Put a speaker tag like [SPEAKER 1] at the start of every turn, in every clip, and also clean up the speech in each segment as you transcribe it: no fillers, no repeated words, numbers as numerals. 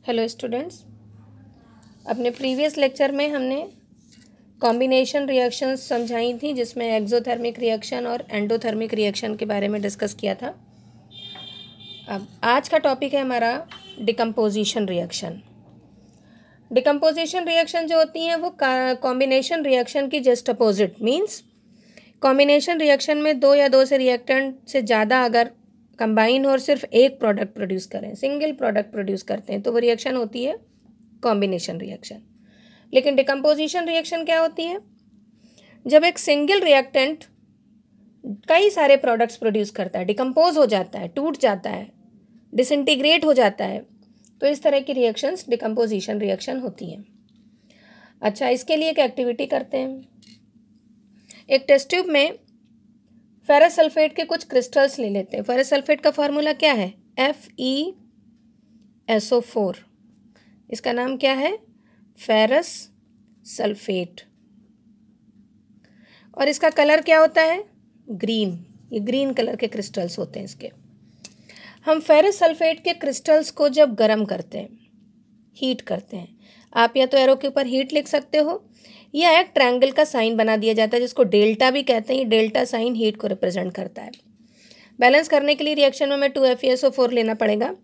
[SPEAKER 1] Hello students, अपने previous lecture में हमने कॉम्बिनेशन रिएक्शंस समझाई थी, जिसमें एक्सोथर्मिक रिएक्शन और एंडोथर्मिक रिएक्शन के बारे में डिस्कस किया था। अब आज का टॉपिक है हमारा डिकम्पोजिशन रिएक्शन। डिकम्पोजिशन रिएक्शन जो होती हैं वो कॉम्बिनेशन रिएक्शन की just opposite means combination reaction में दो या दो से रिएक्टेंट से ज़्यादा अगर कंबाइन और सिर्फ एक प्रोडक्ट प्रोड्यूस करें, सिंगल प्रोडक्ट प्रोड्यूस करते हैं, तो वो रिएक्शन होती है कॉम्बिनेशन रिएक्शन। लेकिन डिकम्पोजिशन रिएक्शन क्या होती है? जब एक सिंगल रिएक्टेंट कई सारे प्रोडक्ट्स प्रोड्यूस करता है, डिकम्पोज हो जाता है, टूट जाता है, डिसइंटीग्रेट हो जाता है, तो इस तरह की रिएक्शंस डिकम्पोजिशन रिएक्शन होती हैं। अच्छा, इसके लिए एक एक्टिविटी करते हैं। एक टेस्ट ट्यूब में फेरस सल्फेट के कुछ क्रिस्टल्स ले लेते हैं। फेरस सल्फेट का फॉर्मूला क्या है? FeSO4। इसका नाम क्या है? Ferrous sulphate. और इसका कलर क्या होता है? ग्रीन। ये ग्रीन कलर के क्रिस्टल्स होते हैं इसके। हम फेरस सल्फेट के क्रिस्टल्स को जब गर्म करते हैं, हीट करते हैं, आप या तो एरो के ऊपर हीट लिख सकते हो या एक ट्रायंगल का साइन बना दिया जाता है, जिसको डेल्टा भी कहते हैं। ये डेल्टा साइन हीट को रिप्रेजेंट करता है। बैलेंस करने के लिए रिएक्शन में हमें 2FeSO4 लेना पड़ेगा।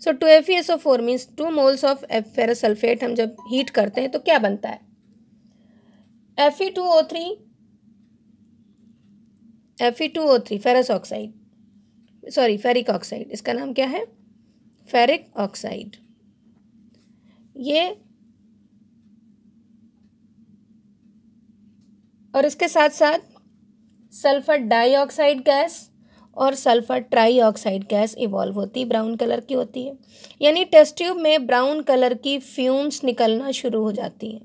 [SPEAKER 1] सो 2FeSO4 means 2 moles of ferrous sulphate. हम जब हीट करते हैं तो क्या बनता है? Fe2O3 ferrous oxide, sorry ferric oxide. इसका नाम क्या है? Ferric oxide. ये और इसके साथ साथ सल्फर डाइऑक्साइड गैस और सल्फर ट्राईऑक्साइड गैस इवॉल्व होती, ब्राउन कलर की होती है। यानी टेस्ट ट्यूब में ब्राउन कलर की फ्यूम्स निकलना शुरू हो जाती हैं।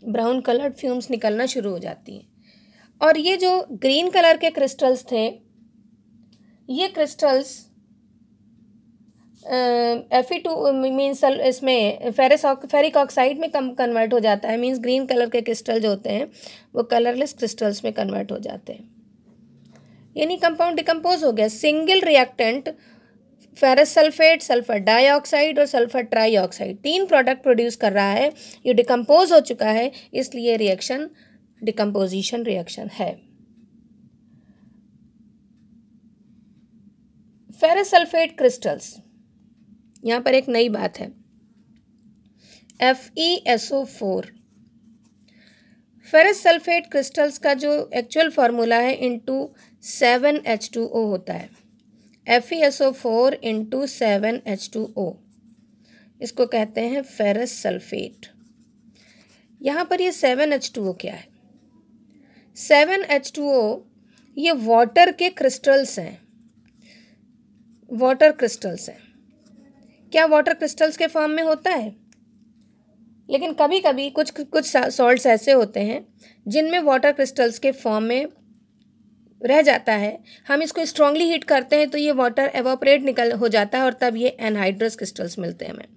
[SPEAKER 1] ब्राउन कलर्ड फ्यूम्स निकलना शुरू हो जाती हैं। और ये जो ग्रीन कलर के क्रिस्टल्स थे, ये क्रिस्टल्स Fe2 मीन्स इसमें फेरिक ऑक्साइड में कन्वर्ट हो जाता है। मीन्स ग्रीन कलर के क्रिस्टल जो होते हैं वो कलरलेस क्रिस्टल्स में कन्वर्ट हो जाते हैं। यानी कंपाउंड डिकम्पोज हो गया। Single reactant ferrous sulphate, sulphur dioxide और सल्फर ट्राईऑक्साइड 3 प्रोडक्ट प्रोड्यूस कर रहा है। ये डिकम्पोज हो चुका है, इसलिए रिएक्शन डिकम्पोजिशन रिएक्शन है। फेरस सल्फेट क्रिस्टल्स, यहाँ पर एक नई बात है। FeSO4 फेरस सल्फेट क्रिस्टल्स का जो एक्चुअल फार्मूला है इंटू 7H2O होता है। FeSO4 इंटू 7H2O, इसको कहते हैं फेरस सल्फेट। यहाँ पर ये 7H2O क्या है? 7H2O ये वाटर के क्रिस्टल्स हैं, वाटर क्रिस्टल्स हैं। क्या वाटर क्रिस्टल्स के फॉर्म में होता है? लेकिन कभी कभी कुछ सॉल्ट्स ऐसे होते हैं जिनमें वाटर क्रिस्टल्स के फॉर्म में रह जाता है। हम इसको स्ट्रांगली हीट करते हैं तो ये वाटर एवापोरेट हो जाता है और तब ये एनहाइड्रस क्रिस्टल्स मिलते हैं हमें।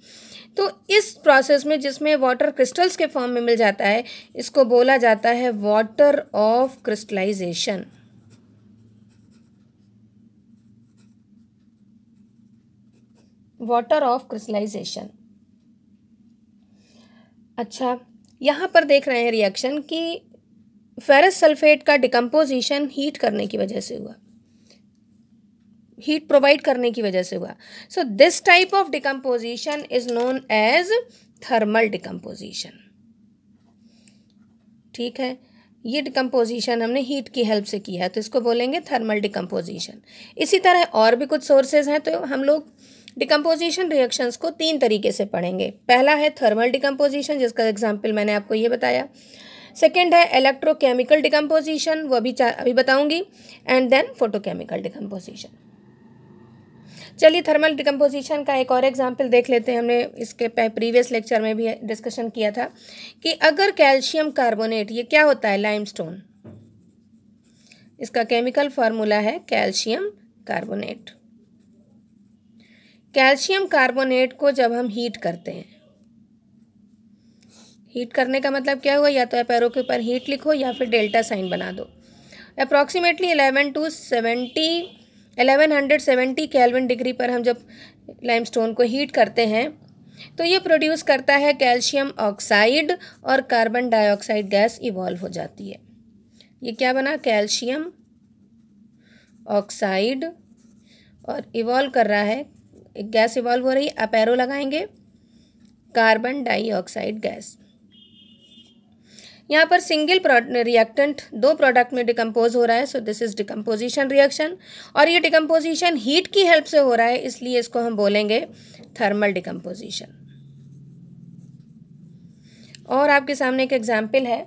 [SPEAKER 1] तो इस प्रोसेस में जिसमें वाटर क्रिस्टल्स के फॉर्म में मिल जाता है, इसको बोला जाता है water of crystallization. Water of crystallization. अच्छा, यहाँ पर देख रहे हैं रिएक्शन कि फेरस सल्फेट का डिकम्पोजिशन हीट करने की वजह से हुआ, हीट प्रोवाइड करने की वजह से हुआ। So this type of decomposition is known as thermal decomposition. ठीक है, ये डिकम्पोजिशन हमने हीट की हेल्प से किया है, तो इसको बोलेंगे थर्मल डिकम्पोजिशन। इसी तरह और भी कुछ सोर्सेज हैं, तो हम लोग डिकम्पोजिशन रिएक्शंस को 3 तरीके से पढ़ेंगे। पहला है थर्मल डिकम्पोजिशन, जिसका एग्जाम्पल मैंने आपको ये बताया। सेकेंड है इलेक्ट्रोकेमिकल डिकम्पोजिशन, वो अभी बताऊंगी। And then photochemical decomposition. चलिए थर्मल डिकम्पोजिशन का एक और एग्जाम्पल देख लेते हैं। हमने इसके प्रीवियस लेक्चर में भी डिस्कशन किया था कि अगर कैल्शियम कार्बोनेट, ये क्या होता है? लाइमस्टोन। इसका केमिकल फार्मूला है कैल्शियम कार्बोनेट। कैल्शियम कार्बोनेट को जब हम हीट करते हैं, हीट करने का मतलब क्या हुआ? या तो आप एरो के ऊपर हीट लिखो या फिर डेल्टा साइन बना दो। अप्रॉक्सीमेटली 11 to 70 1170 केल्विन डिग्री पर हम जब लाइमस्टोन को हीट करते हैं तो ये प्रोड्यूस करता है कैल्शियम ऑक्साइड और कार्बन डाइऑक्साइड गैस इवॉल्व हो जाती है। ये क्या बना, कैल्शियम ऑक्साइड, और इवॉल्व कर रहा है, एक गैस इवॉल्व हो रही है, आप एरो लगाएंगे, कार्बन डाइऑक्साइड गैस। यहाँ पर सिंगल रिएक्टेंट दो प्रोडक्ट में डिकम्पोज हो रहा है, so this is decomposition reaction, और ये डिकम्पोजिशन हीट की हेल्प से हो रहा है, इसलिए इसको हम बोलेंगे थर्मल डिकम्पोजिशन। और आपके सामने एक एग्जाम्पल है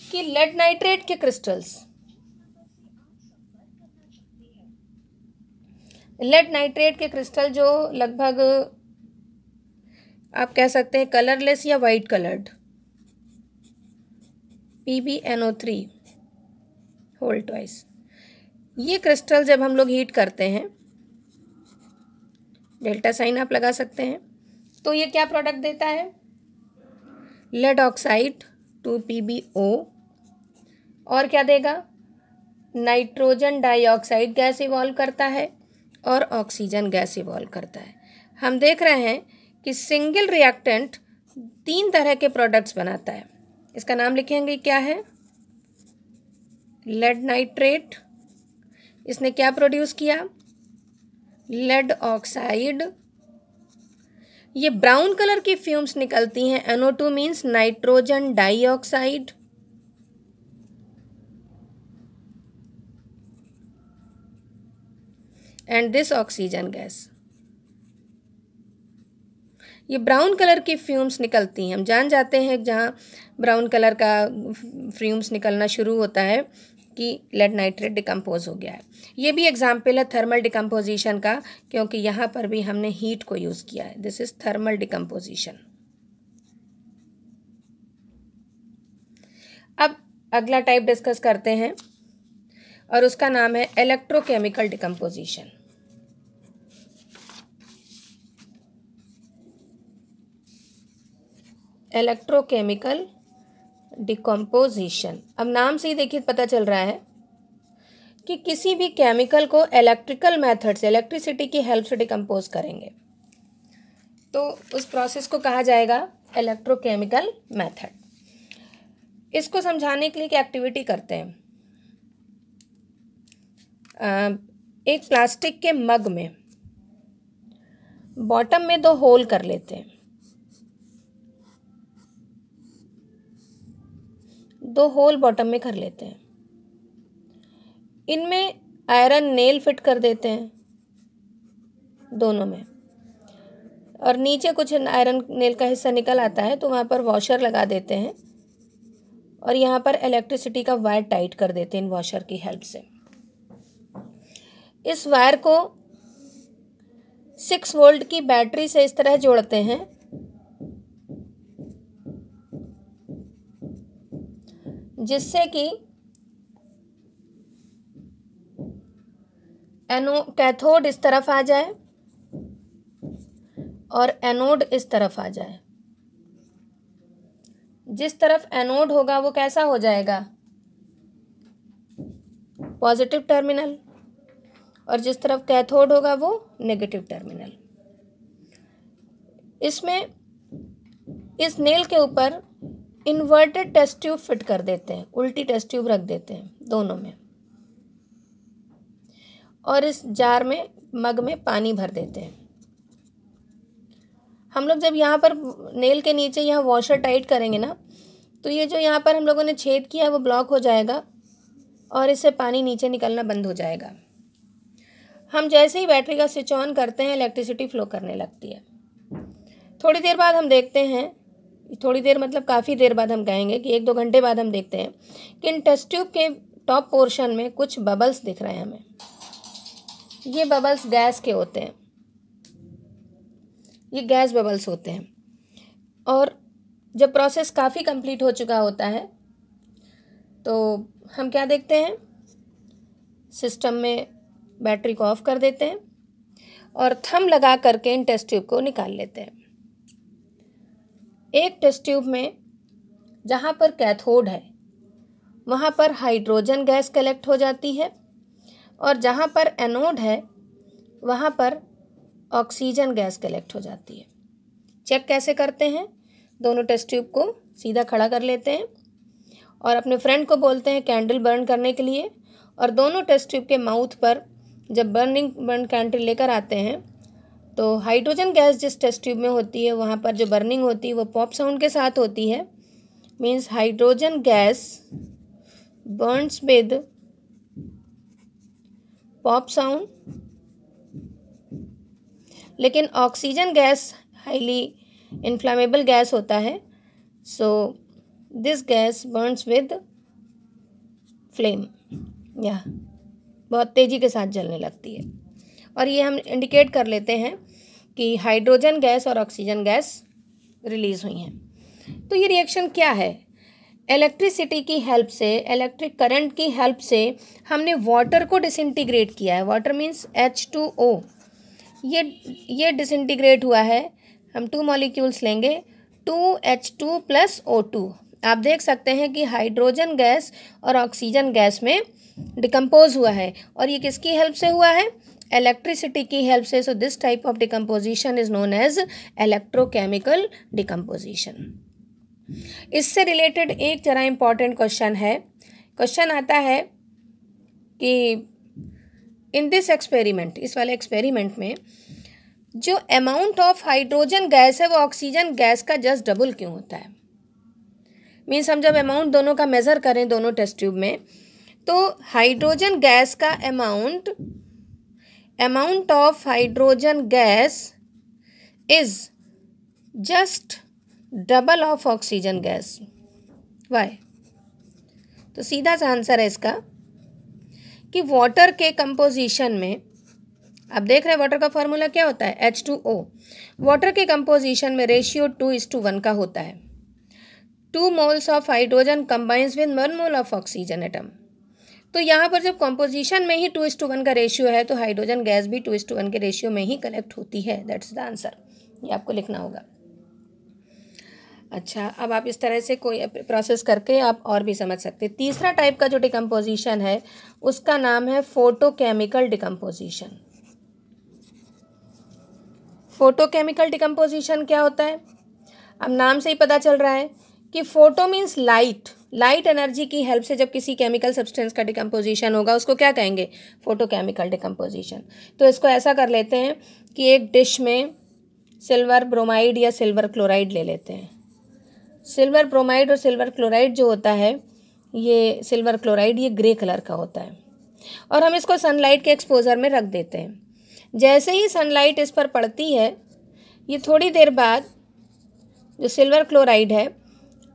[SPEAKER 1] कि लेड नाइट्रेट के क्रिस्टल्स, लेड नाइट्रेट के क्रिस्टल जो लगभग आप कह सकते हैं कलरलेस या white coloured, PbNO3 whole twice, ये क्रिस्टल जब हम लोग हीट करते हैं, डेल्टा साइन आप लगा सकते हैं, तो ये क्या प्रोडक्ट देता है, लेड ऑक्साइड 2PbO, और क्या देगा, नाइट्रोजन डाइऑक्साइड गैस इवॉल्व करता है और ऑक्सीजन गैस इवॉल्व करता है। हम देख रहे हैं कि सिंगल रिएक्टेंट 3 तरह के प्रोडक्ट्स बनाता है। इसका नाम लिखेंगे, क्या है, लेड नाइट्रेट, इसने क्या प्रोड्यूस किया, लेड ऑक्साइड, ये ब्राउन कलर की फ्यूम्स निकलती हैं, NO2 means nitrogen dioxide, and this oxygen gas. ये ब्राउन कलर की फ्यूम्स निकलती हैं, हम जान जाते हैं जहाँ ब्राउन कलर का फ्यूम्स निकलना शुरू होता है कि लेड नाइट्रेट डिकम्पोज हो गया है। ये भी एग्जाम्पल है थर्मल डिकम्पोजिशन का, क्योंकि यहाँ पर भी हमने हीट को यूज़ किया है। This is thermal decomposition. अब अगला टाइप डिस्कस करते हैं और उसका नाम है इलेक्ट्रोकेमिकल डिकम्पोजिशन। इलेक्ट्रोकेमिकल डिकम्पोजिशन, अब नाम से ही देखिए पता चल रहा है कि किसी भी केमिकल को इलेक्ट्रिकल मेथड से, इलेक्ट्रिसिटी की हेल्प से डिकम्पोज करेंगे, तो उस प्रोसेस को कहा जाएगा इलेक्ट्रोकेमिकल मेथड। इसको समझाने के लिए एक एक्टिविटी करते हैं। एक प्लास्टिक के मग में बॉटम में 2 होल कर लेते हैं, 2 होल बॉटम में कर लेते हैं, इनमें आयरन नेल फिट कर देते हैं दोनों में, और नीचे कुछ आयरन नेल का हिस्सा निकल आता है तो वहाँ पर वॉशर लगा देते हैं, और यहाँ पर इलेक्ट्रिसिटी का वायर टाइट कर देते हैं इन वॉशर की हेल्प से। इस वायर को 6 वोल्ट की बैटरी से इस तरह जोड़ते हैं जिससे कि कैथोड इस तरफ आ जाए और एनोड इस तरफ आ जाए। जिस तरफ एनोड होगा वो कैसा हो जाएगा, पॉजिटिव टर्मिनल, और जिस तरफ कैथोड होगा वो नेगेटिव टर्मिनल। इसमें इस नेल के ऊपर इन्वर्टेड टेस्ट ट्यूब फिट कर देते हैं, उल्टी टेस्ट ट्यूब रख देते हैं दोनों में, और इस जार में, मग में पानी भर देते हैं। हम लोग जब यहाँ पर नेल के नीचे यहाँ वॉशर टाइट करेंगे ना, तो ये जो यहाँ पर हम लोगों ने छेद किया है वो ब्लॉक हो जाएगा और इससे पानी नीचे निकलना बंद हो जाएगा। हम जैसे ही बैटरी का स्विच ऑन करते हैं इलेक्ट्रिसिटी फ्लो करने लगती है। थोड़ी देर बाद हम देखते हैं, थोड़ी देर मतलब काफ़ी देर बाद हम कहेंगे कि 1-2 घंटे बाद हम देखते हैं कि इन टेस्ट ट्यूब के टॉप पोर्शन में कुछ बबल्स दिख रहे हैं हमें। ये बबल्स गैस के होते हैं, ये गैस बबल्स होते हैं। और जब प्रोसेस काफ़ी कंप्लीट हो चुका होता है तो हम क्या देखते हैं, सिस्टम में बैटरी को ऑफ कर देते हैं और थंब लगा करके इन टेस्ट ट्यूब को निकाल लेते हैं। एक टेस्ट ट्यूब में जहाँ पर कैथोड है वहाँ पर हाइड्रोजन गैस कलेक्ट हो जाती है, और जहाँ पर एनोड है वहाँ पर ऑक्सीजन गैस कलेक्ट हो जाती है। चेक कैसे करते हैं? दोनों टेस्ट ट्यूब को सीधा खड़ा कर लेते हैं और अपने फ्रेंड को बोलते हैं कैंडल बर्न करने के लिए, और दोनों टेस्ट ट्यूब के माउथ पर जब बर्न कैंडल लेकर आते हैं तो हाइड्रोजन गैस जिस टेस्ट ट्यूब में होती है वहाँ पर जो बर्निंग होती है वो पॉप साउंड के साथ होती है। Means hydrogen gas burns with pop sound, लेकिन oxygen gas highly inflammable gas होता है, so this gas burns with flame, या बहुत तेज़ी के साथ जलने लगती है। और ये हम इंडिकेट कर लेते हैं कि हाइड्रोजन गैस और ऑक्सीजन गैस रिलीज़ हुई हैं। तो ये रिएक्शन क्या है? इलेक्ट्रिसिटी की हेल्प से, इलेक्ट्रिक करंट की हेल्प से हमने वाटर को डिसइंटीग्रेट किया है। वाटर मीन्स H2O, ये डिसइंटीग्रेट हुआ है। हम 2 मॉलिक्यूल्स लेंगे, 2H2 + O2। आप देख सकते हैं कि हाइड्रोजन गैस और ऑक्सीजन गैस में डिकम्पोज हुआ है, और ये किसकी हेल्प से हुआ है? इलेक्ट्रिसिटी की हेल्प से। So this type of decomposition is known as electrochemical decomposition. इससे रिलेटेड एक जरा इम्पॉर्टेंट क्वेश्चन है। क्वेश्चन आता है कि इन दिस एक्सपेरिमेंट, इस वाले एक्सपेरिमेंट में जो अमाउंट ऑफ हाइड्रोजन गैस है वो ऑक्सीजन गैस का जस्ट डबल क्यों होता है? मीन्स हम जब अमाउंट दोनों का मेज़र करें दोनों टेस्ट ट्यूब में, तो हाइड्रोजन गैस का amount of hydrogen gas is just double of oxygen gas. Why? तो सीधा सा आंसर है इसका कि वाटर के कंपोजिशन में, आप देख रहे हैं वाटर का फॉर्मूला क्या होता है? H2O। वाटर के कंपोजिशन में रेशियो 2:1 का होता है। 2 moles of hydrogen combines with 1 mole of oxygen atom. तो यहाँ पर जब कंपोजिशन में ही 2:1 का रेशियो है तो हाइड्रोजन गैस भी 2:1 के रेशियो में ही कलेक्ट होती है। That's the answer. ये आपको लिखना होगा। अच्छा, अब आप इस तरह से कोई प्रोसेस करके आप और भी समझ सकते हैं। तीसरा टाइप का जो डिकम्पोजिशन है उसका नाम है फोटोकेमिकल डिकम्पोजिशन। फोटोकेमिकल डिकम्पोजिशन क्या होता है? अब नाम से ही पता चल रहा है कि फोटो मीन्स लाइट एनर्जी की हेल्प से जब किसी केमिकल सब्सटेंस का डिकम्पोजिशन होगा उसको क्या कहेंगे? Photochemical decomposition. तो इसको ऐसा कर लेते हैं कि एक डिश में सिल्वर ब्रोमाइड या सिल्वर क्लोराइड ले लेते हैं। सिल्वर ब्रोमाइड और सिल्वर क्लोराइड जो होता है, ये सिल्वर क्लोराइड ये ग्रे कलर का होता है, और हम इसको सनलाइट के एक्सपोजर में रख देते हैं। जैसे ही सनलाइट इस पर पड़ती है, ये थोड़ी देर बाद जो सिल्वर क्लोराइड है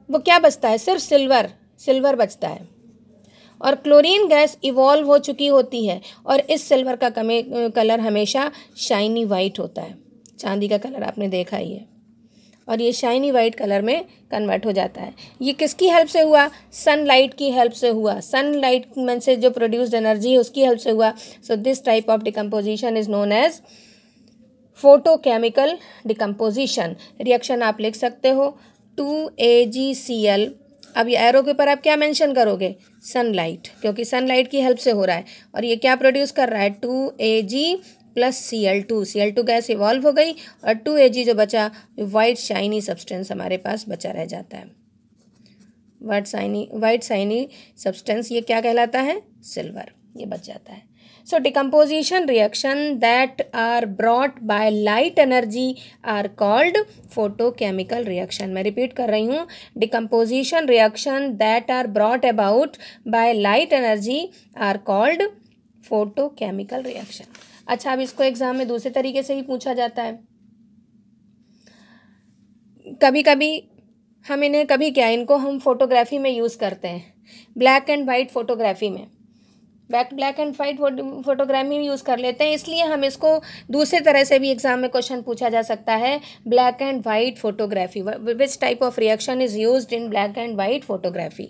[SPEAKER 1] वो क्या बचता है? सिर्फ सिल्वर बचता है, और क्लोरीन गैस इवॉल्व हो चुकी होती है, और इस सिल्वर का कलर हमेशा शाइनी वाइट होता है। चांदी का कलर आपने देखा ही है, और ये शाइनी वाइट कलर में कन्वर्ट हो जाता है। ये किसकी हेल्प से हुआ? सनलाइट की हेल्प से हुआ। सनलाइट में से जो प्रोड्यूस्ड एनर्जी है उसकी हेल्प से हुआ। So this type of decomposition is known as photochemical decomposition. Reaction आप लिख सकते हो 2AgCl। अब ये एरो के ऊपर आप क्या मेंशन करोगे? सनलाइट, क्योंकि सनलाइट की हेल्प से हो रहा है। और ये क्या प्रोड्यूस कर रहा है? 2Ag + Cl2। Cl2 gas evolve हो गई, और 2Ag जो बचा वाइट शाइनी सब्सटेंस हमारे पास बचा रह जाता है। वाइट शाइनी सब्सटेंस ये क्या कहलाता है? सिल्वर। ये बच जाता है। So decomposition reaction that are brought by light energy are called photochemical reaction। मैं रिपीट कर रही हूँ, decomposition reaction that are brought about by light energy are called photochemical reaction। अच्छा, अब इसको एग्जाम में दूसरे तरीके से भी पूछा जाता है। कभी कभी हम इन्हें इनको हम फोटोग्राफी में यूज़ करते हैं, ब्लैक एंड वाइट फोटोग्राफी में। ब्लैक एंड वाइट फोटोग्राफी में यूज़ कर लेते हैं, इसलिए हम इसको दूसरे तरह से भी एग्जाम में क्वेश्चन पूछा जा सकता है। Black and white photography, which type of reaction is used in black and white photography.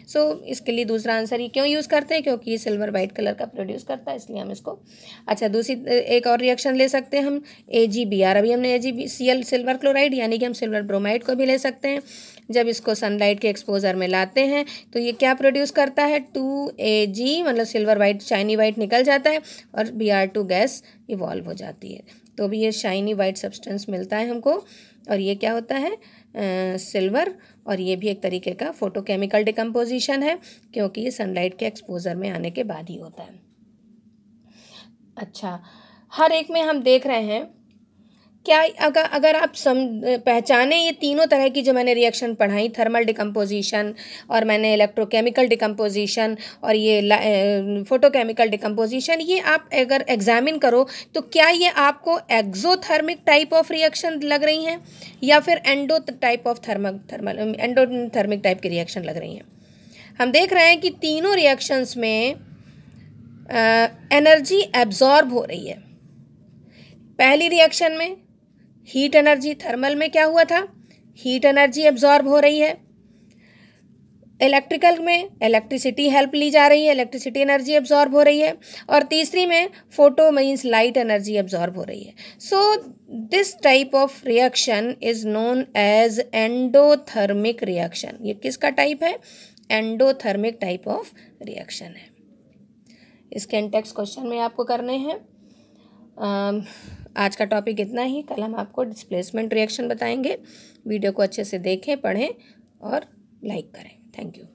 [SPEAKER 1] So इसके लिए दूसरा आंसर ही क्यों यूज़ करते हैं? क्योंकि ये सिल्वर वाइट कलर का प्रोड्यूस करता है, इसलिए हम इसको। अच्छा, दूसरी एक और रिएक्शन ले सकते हैं हम AgBr। अभी हमने AgCl सिल्वर क्लोराइड, यानी कि हम सिल्वर ब्रोमाइड को भी ले सकते हैं। जब इसको सनलाइट के एक्सपोजर में लाते हैं तो ये क्या प्रोड्यूस करता है, 2Ag मतलब सिल्वर वाइट शाइनी वाइट निकल जाता है और Br2 गैस इवॉल्व हो जाती है, तो भी ये शाइनी वाइट सब्सटेंस मिलता है हमको। और ये क्या होता है, सिल्वर, और ये भी एक तरीके का फोटोकेमिकल डिकम्पोजिशन है क्योंकि ये सनलाइट के एक्सपोजर में आने के बाद ही होता है। अच्छा, हर एक में हम देख रहे हैं क्या, अगर आप पहचाने ये तीनों तरह की जो मैंने रिएक्शन पढ़ाई, थर्मल डिकम्पोजिशन और मैंने इलेक्ट्रोकेमिकल डिकम्पोजिशन और ये फोटोकेमिकल डिकम्पोजिशन, ये आप अगर एग्जामिन करो तो क्या ये आपको एक्सोथर्मिक टाइप ऑफ रिएक्शन लग रही हैं या फिर एंडोथर्मिक टाइप की रिएक्शन लग रही हैं। हम देख रहे हैं कि तीनों रिएक्शंस में एनर्जी एब्जॉर्ब हो रही है। पहली रिएक्शन में हीट एनर्जी, थर्मल में क्या हुआ था, हीट एनर्जी एब्जॉर्ब हो रही है। इलेक्ट्रिकल में इलेक्ट्रिसिटी हेल्प ली जा रही है, इलेक्ट्रिसिटी एनर्जी एब्जॉर्ब हो रही है। और तीसरी में photo means light energy absorb हो रही है। So this type of reaction is known as endothermic reaction. ये किसका टाइप है, एंडोथर्मिक टाइप ऑफ रिएक्शन है। इसके इंटेक्स क्वेश्चन में आपको करने हैं। आज का टॉपिक इतना ही, कल हम आपको डिस्प्लेसमेंट रिएक्शन बताएंगे। वीडियो को अच्छे से देखें, पढ़ें और लाइक करें। Thank you.